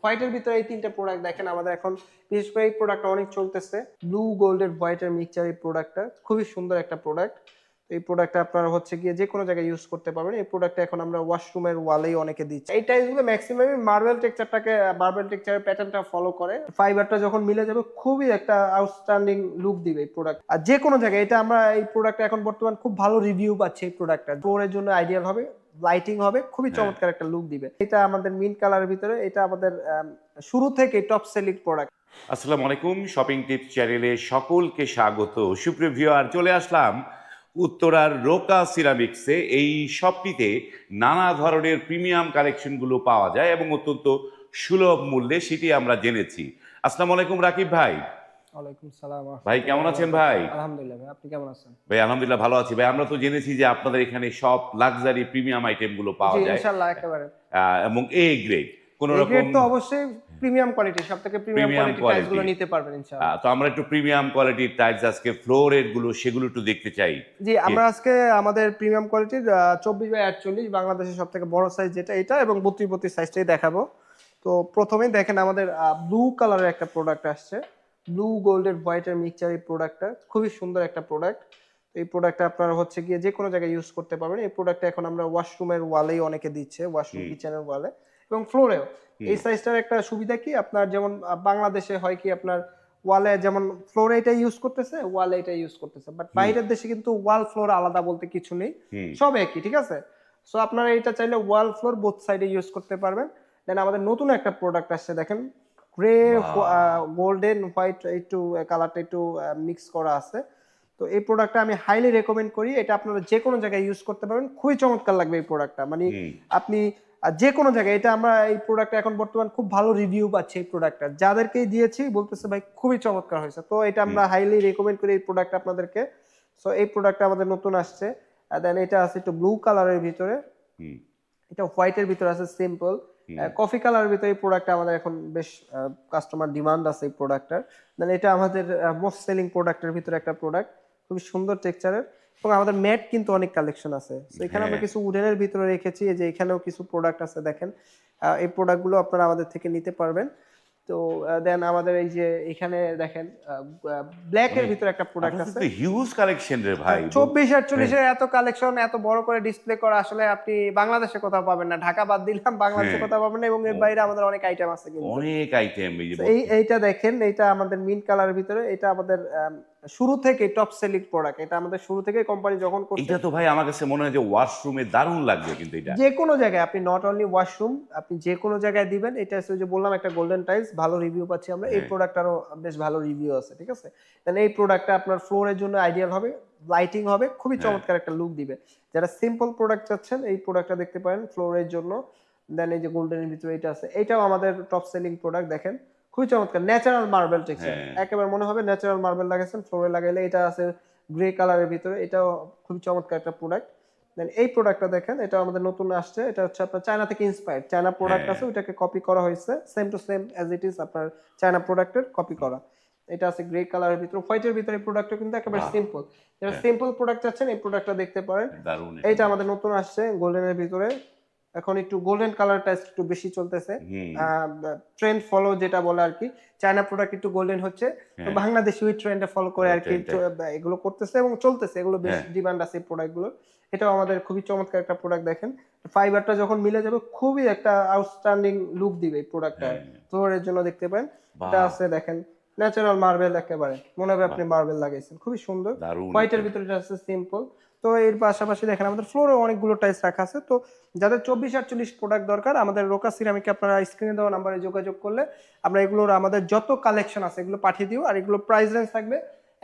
হোয়াইটের ভিতরে এই তিনটা প্রোডাক্ট দেখেন আমাদের এখন বিশেষ করে এই প্রোডাক্টটা অনেক চলতেছে। ব্লু গোল্ডের হোয়াইটের মিক্সচার এই প্রোডাক্টটা খুবই সুন্দর একটা প্রোডাক্ট। এই প্রোডাক্টটা আপনারা হচ্ছে গিয়ে যে কোনো জায়গায় ইউজ করতে পারবেন। এই প্রোডাক্টটা এখন আমরা ওয়াশরুমের ওয়ালেই অনেকে দিচ্ছি। এই টাইলসগুলো ম্যাক্সিমামই মার্বেল টেক্সচারের প্যাটার্নটা ফলো করে। ফাইবারটা যখন মিলে যাবে খুবই একটা আউটস্ট্যান্ডিং লুক দিবে এই প্রোডাক্ট। আর যে কোনো জায়গায় এটা আমরা এই প্রোডাক্টটা এখন বর্তমান খুব ভালো রিভিউ পাচ্ছি। এই প্রোডাক্টটা ফ্লোরের জন্য আইডিয়াল হবে, লাইটিং হবে, খুবই চমৎকার একটা লুক দিবে। এটা আমাদের মিন্ট কালারের ভিতরে, এটা আমাদের শুরু থেকে টপ সেলিং প্রোডাক্ট। আসসালামু আলাইকুম, শপিং টিপস চ্যানেলে সকলকে স্বাগত। সুপ্রিয় ভিউয়ার, চলে আসলাম উত্তরার রোকা সিরামিক্সে। এই শপটিতে নানা ধরনের প্রিমিয়াম কালেকশনগুলো পাওয়া যায় এবং অত্যন্ত সুলভ মূল্যে, সেটি আমরা জেনেছি। আসসালামু আলাইকুম রাকিব ভাই। ওয়ালাইকুম সালাম। ভাই কেমন আছেন ভাই? আলহামদুলিল্লাহ ভাই, আপনি কেমন আছেন? ভাই আলহামদুলিল্লাহ ভালো আছি ভাই। আমরা তো জেনেছি যে আপনাদের এখানে সব লাক্সারি প্রিমিয়াম আইটেমগুলো পাওয়া জি যায় ইনশাআল্লাহ একেবারে। এবং এ গ্রেড কোন এই রকম গ্রেড তো অবশ্যই প্রিমিয়াম কোয়ালিটি, সবথেকে প্রিমিয়াম প্রিমিয়াম কোয়ালিটি টাইলস গুলো কোয়ালিটি। নিতে পারবেন ইনশাআল্লাহ। তো আমরা একটু প্রিমিয়াম কোয়ালিটির টাইলস, আজকে ফ্লোরের গুলো সেগুলো একটু দেখতে চাই। জি আমরা আজকে আমাদের প্রিমিয়াম কোয়ালিটির 24x48 বাংলাদেশের সবথেকে বড় সাইজ যেটা এটা, এবং 32x32 সাইজটাই দেখাবো। তো প্রথমেই দেখেন আমাদের ব্লু কালারের একটা প্রোডাক্ট আসছে। ব্লু গোল্ডের হোয়াইটের মিক্সচার এই প্রোডাক্টটা খুবই সুন্দর একটা প্রোডাক্ট। এই প্রোডাক্টটা আপনারা হচ্ছে গিয়ে যে কোনো জায়গায় ইউজ করতে পারবেন। এই প্রোডাক্টটা এখন আমরা ওয়াশরুমের ওয়ালেই অনেকে দিচ্ছে, ওয়াশরুম কিচেনের ওয়ালে এবং ফ্লোরেও। এই সাইজটার একটা সুবিধা কি, আপনার যেমন বাংলাদেশে হয় কি আপনার ওয়ালে যেমন ফ্লোরে এটা ইউজ করতেছে, ওয়ালে এটা ইউজ করতেছে, বাট বাইরের দেশে কিন্তু ওয়াল ফ্লোর আলাদা বলতে কিছু নেই, সব একই, ঠিক আছে? সো আপনারা এটা চাইলে ওয়াল ফ্লোর বোথ সাইডে ইউজ করতে পারবেন। দেন আমাদের নতুন একটা প্রোডাক্ট আসছে দেখেন, গ্রে গোল্ডেন হোয়াইট একটু কালারটা একটু মিক্স করা আছে। তো এই প্রোডাক্টটা আমি হাইলি রেকমেন্ড করি। এটা আপনারা যে কোনো জায়গায় ইউজ করতে পারবেন, খুবই চমৎকার লাগবে এই প্রোডাক্টটা। মানে আপনি যে কোনো জায়গায়, এটা আমরা এই প্রোডাক্টটা এখন বর্তমান খুব ভালো রিভিউ পাচ্ছি এই প্রোডাক্টটা, যাদেরকেই দিয়েছি বলতেছে ভাই খুবই চমৎকার হয়েছে। তো এটা আমরা হাইলি রেকমেন্ড করি এই প্রোডাক্ট আপনাদেরকে। সো এই প্রোডাক্টটা আমাদের নতুন আসছে। দেন এটা আছে একটু ব্লু কালারের ভিতরে, এটা হোয়াইটের ভিতরে আছে সিম্পল কফি কালারের ভিতরে। এই প্রোডাক্টটা আমাদের এখন বেশ কাস্টমার ডিমান্ড আছে এই প্রোডাক্টটার। দেন এটা আমাদের মোস্ট সেলিং প্রোডাক্টের ভিতরে একটা প্রোডাক্ট, খুবই সুন্দর টেক্সচারের। এবং আমাদের ম্যাট কিন্তু অনেক কালেকশন আছে। তো এখানে আমরা কিছু উডেনের ভিতরে রেখেছি, এই যে এখানেও কিছু প্রোডাক্ট আছে দেখেন। এই প্রোডাক্টগুলো আপনারা আমাদের থেকে নিতে পারবেন। তো দেন আমাদের এই যে এখানে দেখেন ব্ল্যাক এর ভিতরে একটা প্রোডাক্ট আছে। হিউজ কালেকশন রে ভাই। 24x48 এর এত কালেকশন, এত বড় করে ডিসপ্লে করা আসলে আপনি বাংলাদেশে কোথাও পাবেন না। ঢাকা বাদ দিলাম, বাংলাদেশে কোথাও পাবেন না। এবং এর বাইরে আমাদের অনেক আইটেম আছে কিন্তু, অনেক আইটেম। এইটা দেখেন, এটা আমাদের মিন্ট কালারের ভিতরে, এটা আমাদের শুরু থেকে টপ সেলিং প্রোডাক্ট। এটা আমাদের শুরু থেকে কোম্পানি যখন করছে, এটা তো ভাই আমার কাছে মনে হয় যে ওয়াশরুমে দারুণ লাগবে কিন্তু এটা। যে কোনো জায়গায় আপনি নট অনলি ওয়াশরুম, আপনি যে কোনো জায়গায় দিবেন। এটা হচ্ছে যে বললাম একটা গোল্ডেন টাইলস, ভালো রিভিউ পাচ্ছি আমরা। এই প্রোডাক্টটারও বেশ ভালো রিভিউ আছে, ঠিক আছে? তাহলে এই প্রোডাক্টটা আপনার ফ্লোরের জন্য আইডিয়াল হবে, লাইটিং হবে, খুবই চমৎকার একটা লুক দিবে। যারা সিম্পল প্রোডাক্ট চাচ্ছেন এই প্রোডাক্টটা দেখতে পারেন ফ্লোরের জন্য। দেন এই যে গোল্ডেনের ভিতরে এটা আছে, এটাও আমাদের টপ সেলিং প্রোডাক্ট। দেখেন খুবই চমৎকার ন্যাচারাল মার্বেল টেক্সচার, একেবারে মনে হবে ন্যাচারাল মার্বেল লাগাইছেন ফ্লোরে লাগাইলে। এটা আছে গ্রে কালারের ভিতরে, এটাও খুবই চমৎকার একটা প্রোডাক্ট। দেন এই প্রোডাক্টটা দেখেন, এটা আমাদের নতুন আসছে। এটা হচ্ছে আপনার চায়না থেকে ইন্সপায়ার্ড, চায়না প্রোডাক্ট আছে, ওটাকে কপি করা হয়েছে same to same as it is আপনার চায়না প্রোডাক্টের কপি করা। এটা আছে গ্রে কালারের ভিতরে, হোয়াইটের ভিতরে। প্রোডাক্টটা কিন্তু একেবারে সিম্পল, যারা সিম্পল প্রোডাক্ট চাচ্ছেন এই প্রোডাক্টটা দেখতে পারেন। এইটা আমাদের নতুন আসছে গোল্ডেনের ভিতরে। এখন একটু গোল্ডেন কালারটা একটু বেশি চলতেছে, ট্রেন্ড ফলো যেটা বলে আর কি। চায়না প্রোডাক্ট একটু গোল্ডেন হচ্ছে, তো বাংলাদেশি ওই ট্রেন্ডে ফলো করে আর কি এগুলো করতেছে এবং চলতেছে। এগুলো বেশ ডিমান্ড আছে এই প্রোডাক্টগুলো। এটাও আমাদের খুবই চমৎকার একটা প্রোডাক্ট। দেখেন ফাইবারটা যখন মিলে যাবে খুবই একটা আউটস্ট্যান্ডিং লুক দিবে এই প্রোডাক্টটা। ফ্লোরের জন্য দেখতে পারেন এটা আছে দেখেন ন্যাচারাল মার্বেল, একেবারে মনে হবে আপনি মার্বেল লাগাইছেন, খুবই সুন্দর। হোয়াইটের ভিতরে এটা আছে সিম্পল। তো এর পাশাপাশি দেখেন আমাদের ফ্লোরে অনেকগুলো টাইলস রাখা আছে। তো যাদের 24x48 প্রোডাক্ট দরকার, আমাদের রোকা সিরামিকে আপনারা স্ক্রিনে দেওয়া নাম্বারে যোগাযোগ করলে আমরা এগুলোর আমাদের যত কালেকশন আছে এগুলো পাঠিয়ে দিও। আর এগুলো প্রাইস রেঞ্জ থাকবে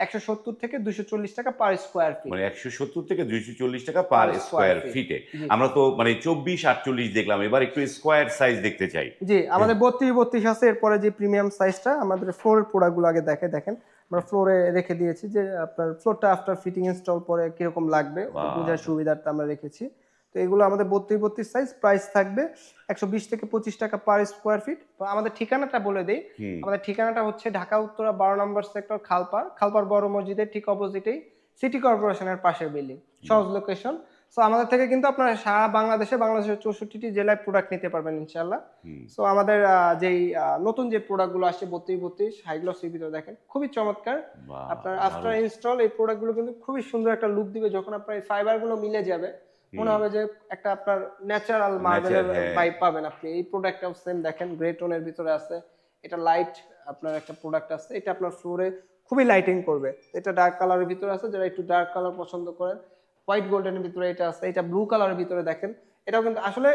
170 থেকে 240 টাকা পার স্কোয়ার ফিট। মানে 170 থেকে 240 টাকা পার স্কোয়ার ফিটে। আমরা তো মানে 24-48 দেখলাম, এবার একটু স্কোয়ার সাইজ দেখতে চাই। জি আমাদের 32-32 আছে। এরপরে যে প্রিমিয়াম সাইজটা আমাদের ফ্লোরের প্রোডাক্টগুলো আগে দেখেন আমরা ফ্লোরে রেখে দিয়েছি, যে আপনার ফ্লোরটা আফটার ফিটিং ইনস্টল পরে কিরকম লাগবে বোঝার সুবিধার্থে আমরা রেখেছি। তো এগুলো আমাদের 32-32 সাইজ, প্রাইস থাকবে 120 থেকে 25 টাকা পার স্কোয়ার ফিট। তো আমাদের ঠিকানাটা বলে দেই, আমাদের ঠিকানাটা হচ্ছে ঢাকা উত্তরা 12 নম্বর সেক্টর, খালপাড় বড় মসজিদের ঠিক অপোজিটেই সিটি কর্পোরেশনের পাশের বিল্ডিং, সহজ লোকেশন। সো আমাদের থেকে কিন্তু আপনারা সারা বাংলাদেশের 64টি জেলায় প্রোডাক্ট নিতে পারবেন ইনশাআল্লাহ। সো আমাদের যেই নতুন যে প্রোডাক্টগুলো আসছে 32 হাই গ্লসির ভিতরে দেখেন খুবই চমৎকার। বাহ, আপনার আফটার দারুণ। ইনস্টল এই প্রোডাক্টগুলো কিন্তু খুবই সুন্দর একটা লুক দিবে। যখন আপনার এই ফাইবারগুলো মিলে যাবে মনে হবে যে একটা আপনার ন্যাচারাল মার্বেলের হ্যাঁ। ভাইব পাবেন আপনি। এই প্রোডাক্টটাও সেম দেখেন গ্রে টোনের ভিতরে আছে। এটা লাইট আপনার একটা প্রোডাক্ট আছে, এটা আপনার ফ্লোরে খুবই লাইটিং করবে। এটা ডার্ক কালারের ভিতরে আছে, যারা একটু ডার্ক কালার পছন্দ করেন। হোয়াইট গোল্ডেনের ভিতরে এটা আছে, এটা ব্লু কালারের ভিতরে দেখেন। এটাও কিন্তু আসলে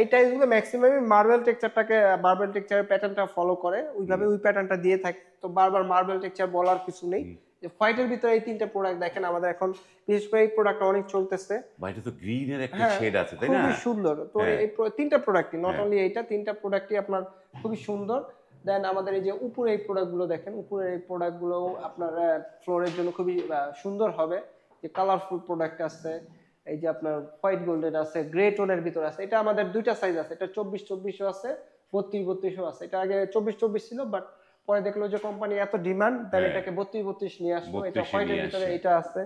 এই টাইপগুলো ম্যাক্সিমামই মার্বেল টেক্সচারের প্যাটার্নটা ফলো করে, ওইভাবে ওই প্যাটার্নটা দিয়ে থাকে। তো বারবার মার্বেল টেক্সচার বলার কিছু নেই। যে হোয়াইটের ভিতরে এই তিনটা প্রোডাক্ট দেখেন আমাদের এখন বিশেষ করে এই প্রোডাক্টটা অনেক চলতেছে। বা এটা তো গ্রিনের একটা হ্যাঁ, শেড আছে তাই না? খুবই সুন্দর। তো হ্যাঁ। এই তিনটা প্রোডাক্টই, নট অনলি এইটা, তিনটা প্রোডাক্টই আপনার খুবই সুন্দর। দেন আমাদের এই যে উপরে এই প্রোডাক্টগুলো দেখেন, উপরে এই প্রোডাক্টগুলো আপনার ফ্লোরের জন্য খুবই সুন্দর হবে। যে কালারফুল প্রোডাক্ট আছে, এই যে আপনার হোয়াইট গোল্ডেন আছে, গ্রে টোনের ভিতরে আছে। এটা আমাদের দুইটা সাইজ আছে, এটা 24-24 আছে, 32-32 আছে। এটা আগে 24-24 ছিল, বাট পরে দেখলো যে কোম্পানি এত ডিমান্ড, তাই এটাকে 32-32 নিয়ে আসলো। এটা 32 হোয়াইটের নিয়ে ভিতরে আসে। এটা আছে,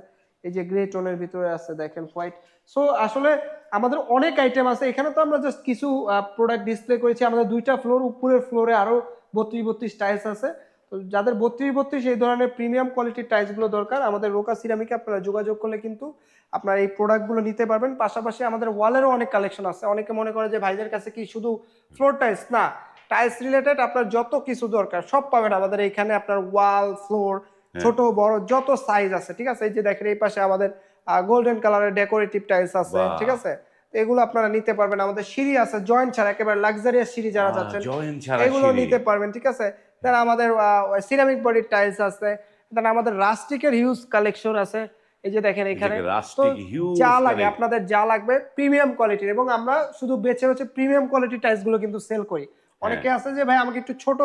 এই যে গ্রে টোনের ভিতরে আছে দেখেন হোয়াইট। সো আসলে আমাদের অনেক আইটেম আছে এখানে। তো আমরা জাস্ট কিছু প্রোডাক্ট ডিসপ্লে করেছি। আমাদের দুইটা ফ্লোর, উপরের ফ্লোরে আরো 32-32 টাইলস আছে। তো যাদের 32-32 এই ধরনের প্রিমিয়াম কোয়ালিটির টাইলস গুলো দরকার, আমাদের রোকা সিরামিকে আপনারা যোগাযোগ করলে কিন্তু আপনারা এই প্রোডাক্টগুলো নিতে পারবেন। পাশাপাশি আমাদের ওয়ালেরও অনেক কালেকশন আছে। অনেকে মনে করে যে ভাইদের কাছে কি শুধু ফ্লোর টাইলস, না, টাইলস রিলেটেড আপনার যত কিছু দরকার সব পাবেন আমাদের এখানে। আপনার ওয়াল, ফ্লোর, ছোট বড় যত সাইজ আছে, ঠিক আছে। এই যে দেখেন এই পাশে আমাদের গোল্ডেন কালারের ডেকোরেটিভ টাইলস আছে, বাহ। ঠিক আছে। তো এগুলো আপনারা নিতে পারবেন। আমাদের সিঁড়ি আছে জয়েন্ট ছাড়া, একেবারে লাক্সারিয়াস সিঁড়ি যারা যাচ্ছেন জয়েন্ট ছাড়া এগুলো সিঁড়ি। নিতে পারবেন, ঠিক আছে। দেন আমাদের সিরামিক বডির টাইলস আছে। দেন আমাদের রাস্টিকের হিউজ কালেকশন আছে। এই যে দেখেন এখানে। যেটাকে তো রাস্টিক হিউজ যা লাগে কালেকশন। আপনাদের যা লাগবে প্রিমিয়াম কোয়ালিটির, এবং আমরা শুধু বেছে হচ্ছে প্রিমিয়াম কোয়ালিটির টাইলস গুলো কিন্তু সেল করি। অনেকে আছে যে ভাই আমাকে একটু ছোট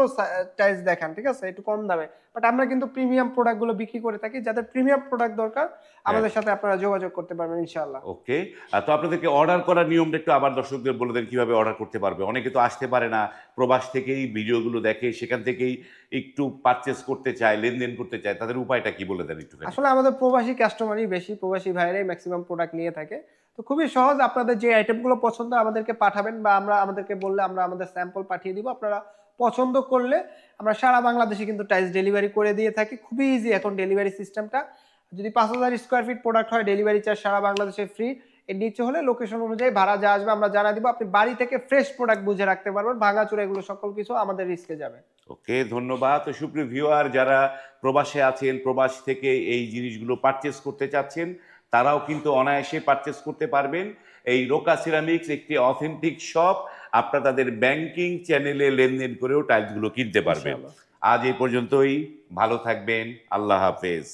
টাইলস দেখান, ঠিক আছে, একটু কম দামে, বাট আমরা কিন্তু প্রিমিয়াম প্রোডাক্ট গুলো বিক্রি করে থাকি। যাদের প্রিমিয়াম প্রোডাক্ট দরকার আমাদের সাথে আপনারা যোগাযোগ করতে পারবেন ইনশাআল্লাহ। ওকে। তো আপনাদেরকে অর্ডার করার নিয়মটা একটু আবার দর্শকদের বলে দেন কিভাবে অর্ডার করতে পারবে। অনেকে তো আসতে পারে না, প্রবাস থেকেই ভিডিওগুলো দেখে, সেখান থেকেই একটু পারচেস করতে চায়, লেনদেন করতে চায়, তাদের উপায়টা কি বলে দেন একটু। আসলে আমাদের প্রবাসী কাস্টমারই বেশি, প্রবাসী ভাইরাই ম্যাক্সিমাম প্রোডাক্ট নিয়ে থাকে। তো খুবই সহজ, আপনাদের যে আইটেমগুলো পছন্দ আমাদেরকে পাঠাবেন, বা আমাদেরকে বললে আমরা আমাদের স্যাম্পল পাঠিয়ে দিব। আপনারা পছন্দ করলে আমরা সারা বাংলাদেশে কিন্তু টাইলস ডেলিভারি করে দিয়ে থাকি। খুবই ইজি এখন ডেলিভারি সিস্টেমটা। যদি 5000 স্কোয়ার ফিট প্রোডাক্ট হয় ডেলিভারি চার্জ সারা বাংলাদেশে ফ্রি। এর নিচে হলে লোকেশন অনুযায়ী ভাড়া যা আসবে আমরা জানা দিব। আপনি বাড়ি থেকে ফ্রেশ প্রোডাক্ট বুঝে রাখতে পারবেন, ভাঙাচোরা এগুলো সকল কিছু আমাদের রিস্কে যাবে। ওকে, ধন্যবাদ। তো সুপ্রিয় ভিউয়ার, যারা প্রবাসে আছেন, প্রবাস থেকে এই জিনিসগুলো পারচেস করতে চাচ্ছেন, তারাও কিন্তু অনায়াসে পারচেস করতে পারবেন। এই রোকা সিরামিক্স একটি অথেন্টিক শপ। আপনারা তাদের ব্যাংকিং চ্যানেলে লেনদেন করেও টাইলসগুলো কিনতে পারবেন। ইনশাআল্লাহ। আজ এই পর্যন্তই। ভালো থাকবেন। আল্লাহ হাফেজ।